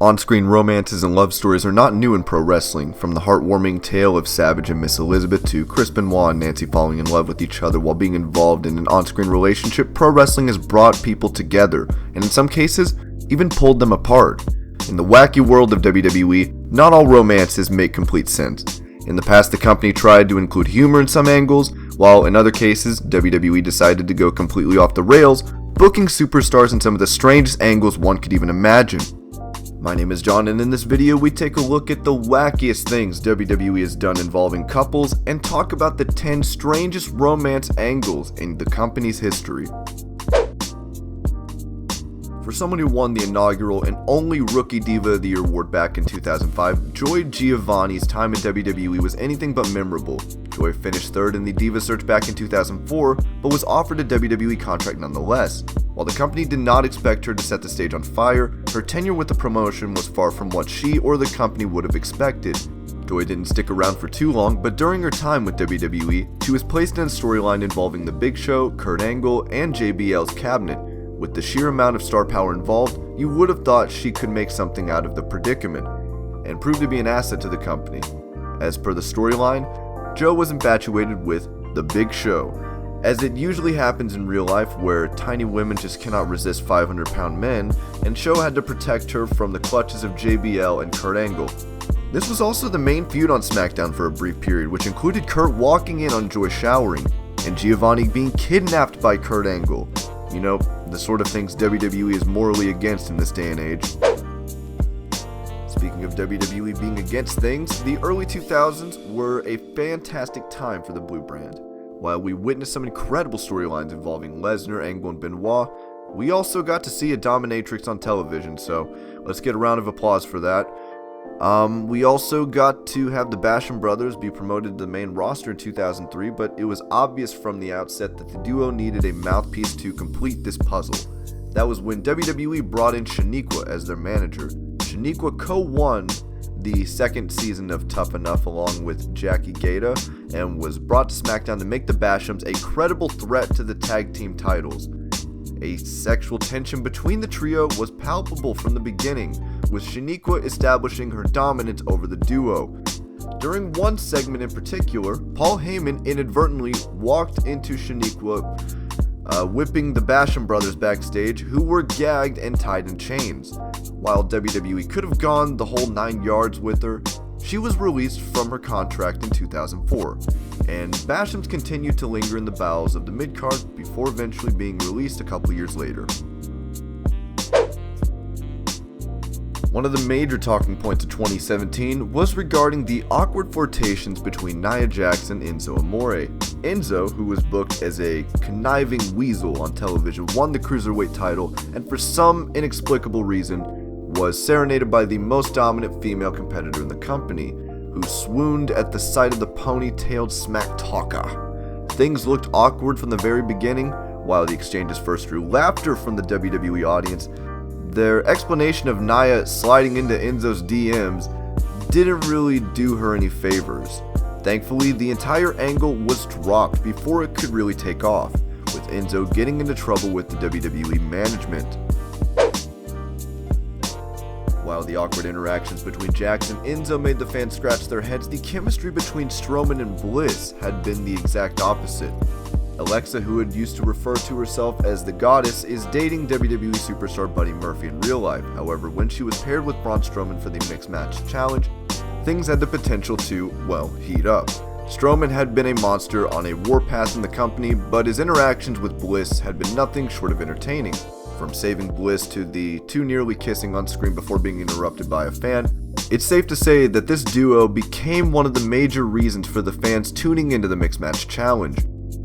On-screen romances and love stories are not new in pro wrestling, from the heartwarming tale of Savage and Miss Elizabeth to Chris Benoit and Nancy falling in love with each other while being involved in an on-screen relationship. Pro wrestling has brought people together, and in some cases, even pulled them apart. In the wacky world of WWE, not all romances make complete sense. In the past, the company tried to include humor in some angles, while in other cases, WWE decided to go completely off the rails, booking superstars in some of the strangest angles one could even imagine. My name is John, and in this video we take a look at the wackiest things WWE has done involving couples and talk about the 10 strangest romance angles in the company's history. For someone who won the inaugural and only Rookie Diva of the Year award back in 2005, Joy Giovanni's time in WWE was anything but memorable. Joy finished third in the Diva search back in 2004, but was offered a WWE contract nonetheless. While the company did not expect her to set the stage on fire, her tenure with the promotion was far from what she or the company would have expected. Joy didn't stick around for too long, but during her time with WWE, she was placed in a storyline involving The Big Show, Kurt Angle, and JBL's cabinet. With the sheer amount of star power involved, you would have thought she could make something out of the predicament, and prove to be an asset to the company. As per the storyline, Jo was infatuated with The Big Show, as it usually happens in real life where tiny women just cannot resist 500-pound men, and Show had to protect her from the clutches of JBL and Kurt Angle. This was also the main feud on SmackDown for a brief period, which included Kurt walking in on Joy showering, and Giovanni being kidnapped by Kurt Angle. You know, the sort of things WWE is morally against in this day and age. Speaking of WWE being against things, the early 2000s were a fantastic time for the Blue brand. While we witnessed some incredible storylines involving Lesnar, Angle, and Benoit, we also got to see a dominatrix on television, so let's get a round of applause for that. We also got to have the Basham brothers be promoted to the main roster in 2003, but it was obvious from the outset that the duo needed a mouthpiece to complete this puzzle. That was when WWE brought in Shaniqua as their manager. Shaniqua Ko won the second season of Tough Enough along with Jackie Gata, and was brought to SmackDown to make the Bashams a credible threat to the tag team titles. A sexual tension between the trio was palpable from the beginning, with Shaniqua establishing her dominance over the duo. During one segment in particular, Paul Heyman inadvertently walked into Shaniqua, whipping the Basham brothers backstage, who were gagged and tied in chains. While WWE could have gone the whole 9 yards with her, she was released from her contract in 2004, and Bashams continued to linger in the bowels of the mid-card before eventually being released a couple years later. One of the major talking points of 2017 was regarding the awkward flirtations between Nia Jax and Enzo Amore. Enzo, who was booked as a conniving weasel on television, won the Cruiserweight title, and for some inexplicable reason, was serenaded by the most dominant female competitor in the company, who swooned at the sight of the ponytailed smack talker. Things looked awkward from the very beginning. While the exchanges first drew laughter from the WWE audience, their explanation of Nia sliding into Enzo's DMs didn't really do her any favors. Thankfully, the entire angle was dropped before it could really take off, with Enzo getting into trouble with the WWE management. While the awkward interactions between Jax and Enzo made the fans scratch their heads, the chemistry between Strowman and Bliss had been the exact opposite. Alexa, who had used to refer to herself as the Goddess, is dating WWE superstar Buddy Murphy in real life. However, when she was paired with Braun Strowman for the Mixed Match Challenge, things had the potential to, well, heat up. Strowman had been a monster on a warpath in the company, but his interactions with Bliss had been nothing short of entertaining. From saving Bliss to the two nearly kissing on screen before being interrupted by a fan, it's safe to say that this duo became one of the major reasons for the fans tuning into the Mixed Match Challenge.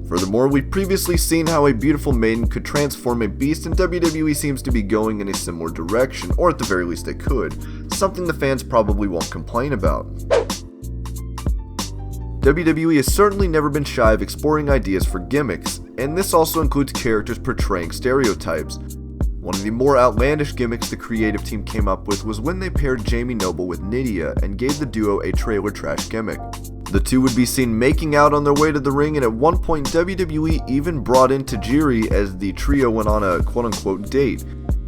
Furthermore, we've previously seen how a beautiful maiden could transform a beast, and WWE seems to be going in a similar direction, or at the very least they could, something the fans probably won't complain about. WWE has certainly never been shy of exploring ideas for gimmicks, and this also includes characters portraying stereotypes. One of the more outlandish gimmicks the creative team came up with was when they paired Jamie Noble with Nydia and gave the duo a trailer trash gimmick. The two would be seen making out on their way to the ring, and at one point WWE even brought in Tajiri as the trio went on a quote-unquote date.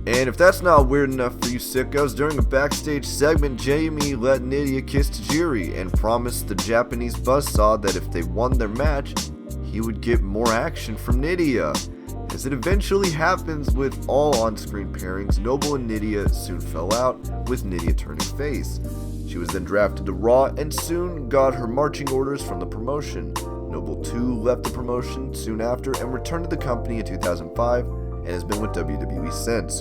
And if that's not weird enough for you sickos, during a backstage segment, Jamie let Nydia kiss Tajiri and promised the Japanese buzzsaw that if they won their match, he would get more action from Nydia. As it eventually happens with all on-screen pairings, Noble and Nydia soon fell out, with Nydia turning face. She was then drafted to Raw and soon got her marching orders from the promotion. Noble too left the promotion soon after and returned to the company in 2005 and has been with WWE since.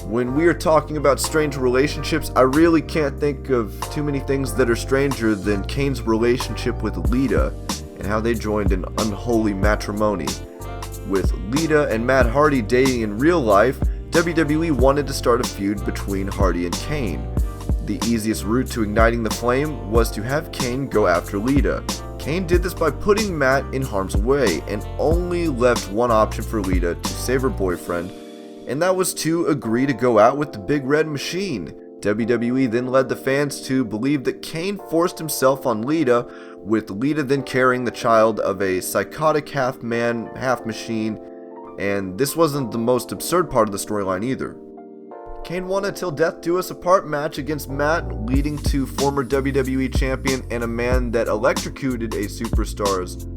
When we are talking about strange relationships, I really can't think of too many things that are stranger than Kane's relationship with Lita and how they joined an unholy matrimony. With Lita and Matt Hardy dating in real life, WWE wanted to start a feud between Hardy and Kane. The easiest route to igniting the flame was to have Kane go after Lita. Kane did this by putting Matt in harm's way and only left one option for Lita to save her boyfriend, and that was to agree to go out with the Big Red Machine. WWE then led the fans to believe that Kane forced himself on Lita, with Lita then carrying the child of a psychotic half-man, half-machine, and this wasn't the most absurd part of the storyline either. Kane won a Till Death Do Us Apart match against Matt, leading to former WWE champion and a man that electrocuted a superstar's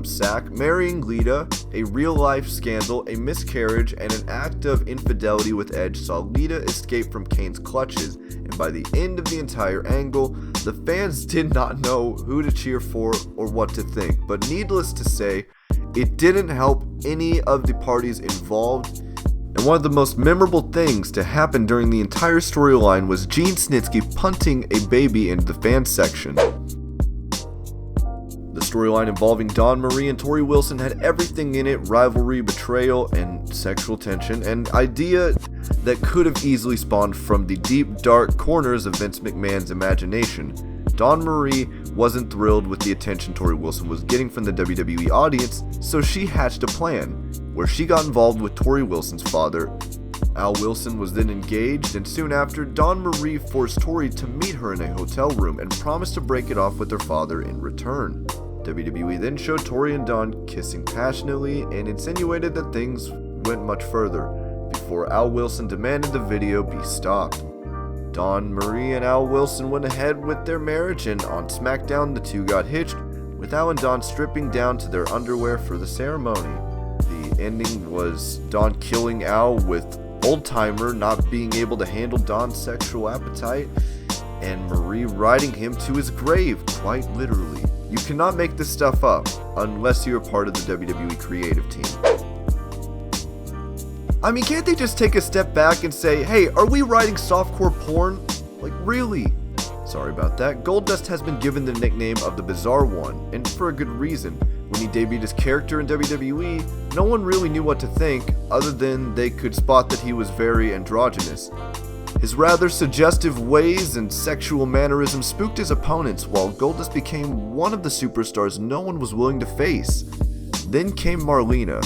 sack, marrying Lita. A real-life scandal, a miscarriage, and an act of infidelity with Edge saw Lita escape from Kane's clutches, and by the end of the entire angle, the fans did not know who to cheer for or what to think. But needless to say, it didn't help any of the parties involved. And one of the most memorable things to happen during the entire storyline was Gene Snitsky punting a baby into the fan section. The storyline involving Dawn Marie and Tori Wilson had everything in it: rivalry, betrayal, and sexual tension, an idea that could have easily spawned from the deep, dark corners of Vince McMahon's imagination. Dawn Marie wasn't thrilled with the attention Tori Wilson was getting from the WWE audience, so she hatched a plan, where she got involved with Tori Wilson's father. Al Wilson was then engaged, and soon after, Dawn Marie forced Tori to meet her in a hotel room and promised to break it off with her father in return. WWE then showed Tori and Dawn kissing passionately and insinuated that things went much further, before Al Wilson demanded the video be stopped. Dawn Marie and Al Wilson went ahead with their marriage, and on SmackDown the two got hitched, with Al and Dawn stripping down to their underwear for the ceremony. The ending was Dawn killing Al, with Old Timer not being able to handle Dawn's sexual appetite, and Marie riding him to his grave, quite literally. You cannot make this stuff up, unless you're part of the WWE creative team. I mean, can't they just take a step back and say, hey, are we writing softcore porn? Like, really? Sorry about that. Goldust has been given the nickname of the Bizarre One, and for a good reason. When he debuted his character in WWE, no one really knew what to think, other than they could spot that he was very androgynous. His rather suggestive ways and sexual mannerisms spooked his opponents, while Goldust became one of the superstars no one was willing to face. Then came Marlena,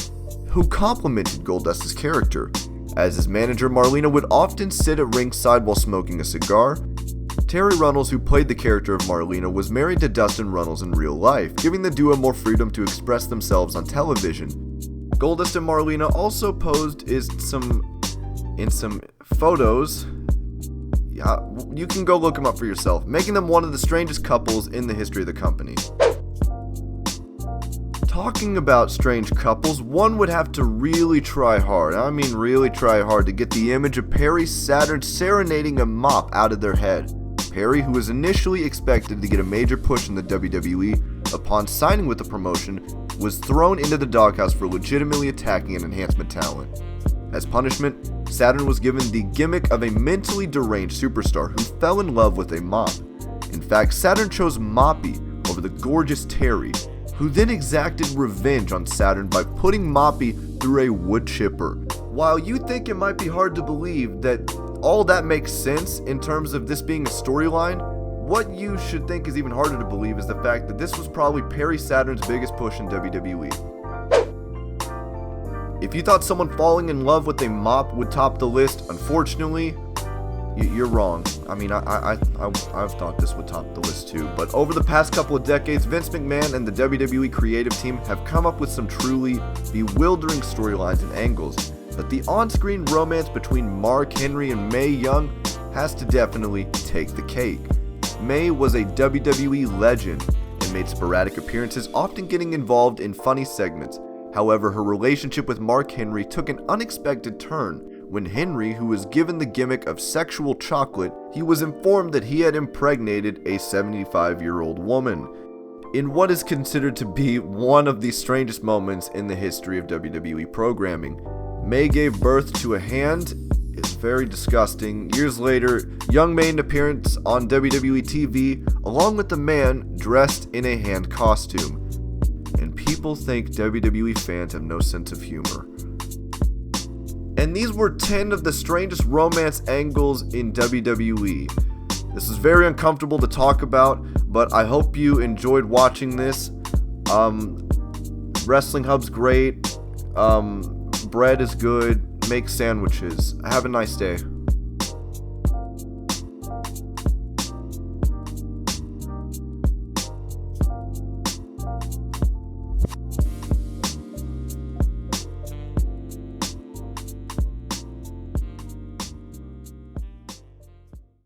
who complimented Goldust's character. As his manager, Marlena would often sit at ringside while smoking a cigar. Terry Runnels, who played the character of Marlena, was married to Dustin Runnels in real life, giving the duo more freedom to express themselves on television. Goldust and Marlena also posed in some photos. Yeah, you can go look them up for yourself, making them one of the strangest couples in the history of the company. Talking about strange couples, one would have to really try hard, I mean really try hard, to get the image of Perry Saturn serenading a mop out of their head. Perry, who was initially expected to get a major push in the WWE upon signing with the promotion, was thrown into the doghouse for legitimately attacking an enhancement talent. As punishment, Saturn was given the gimmick of a mentally deranged superstar who fell in love with a mop. In fact, Saturn chose Moppy over the gorgeous Terry, who then exacted revenge on Saturn by putting Moppy through a wood chipper. While you think it might be hard to believe that all that makes sense in terms of this being a storyline, what you should think is even harder to believe is the fact that this was probably Perry Saturn's biggest push in WWE. If you thought someone falling in love with a mop would top the list, unfortunately, you're wrong. I mean, I've thought this would top the list too, but over the past couple of decades, Vince McMahon and the WWE creative team have come up with some truly bewildering storylines and angles, but the on-screen romance between Mark Henry and Mae Young has to definitely take the cake. Mae was a WWE legend and made sporadic appearances, often getting involved in funny segments. However, her relationship with Mark Henry took an unexpected turn when Henry, who was given the gimmick of sexual chocolate, he was informed that he had impregnated a 75-year-old woman. In what is considered to be one of the strangest moments in the history of WWE programming, Mae gave birth to a hand. It's very disgusting. Years later, Young made an appearance on WWE TV along with a man dressed in a hand costume. And people think WWE fans have no sense of humor. And these were 10 of the strangest romance angles in WWE. This is very uncomfortable to talk about, but I hope you enjoyed watching this. Wrestling Hub's great. Bread is good. Make sandwiches. Have a nice day.